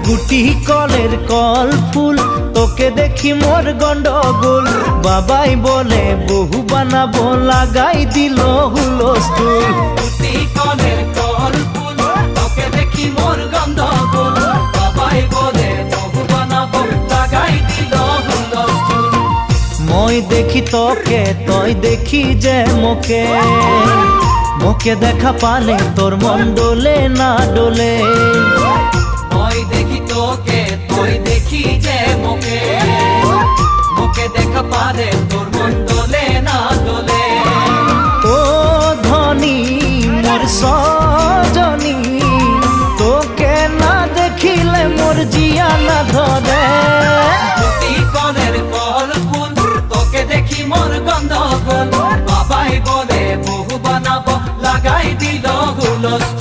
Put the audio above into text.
গুটি কলের কল ফুল, তোকে দেখি মোর গন্ডগোল। বাবাই বলে বহু বানাবো, লাগাই দিল হুলস্থুল। গুটি কলের কল ফুল, তোকে দেখি মোর গন্ডগোল। বাবাই বলে বহু বানাবো, লাগাই দিল হুলস্থুল। মই দেখি তোকে, তই দেখি যে মোকে, মোকে দেখা পালে তোর মন ডোলে না ডোলে। মই দেখি তোকে, তুই দেখি যে মোকে, মোকে দেখা পারে তোর মন দোলে না দোলে। ও ধনী মোর সজনী, তোকে না দেখিলে মোর জিয়া না ধরে। গুটি কলের কল ফুল, তোকে দেখি মোর গন্ডগোল। বাবাই বলে বহু বানাবো, লাগাই দিল হুলস্থুল।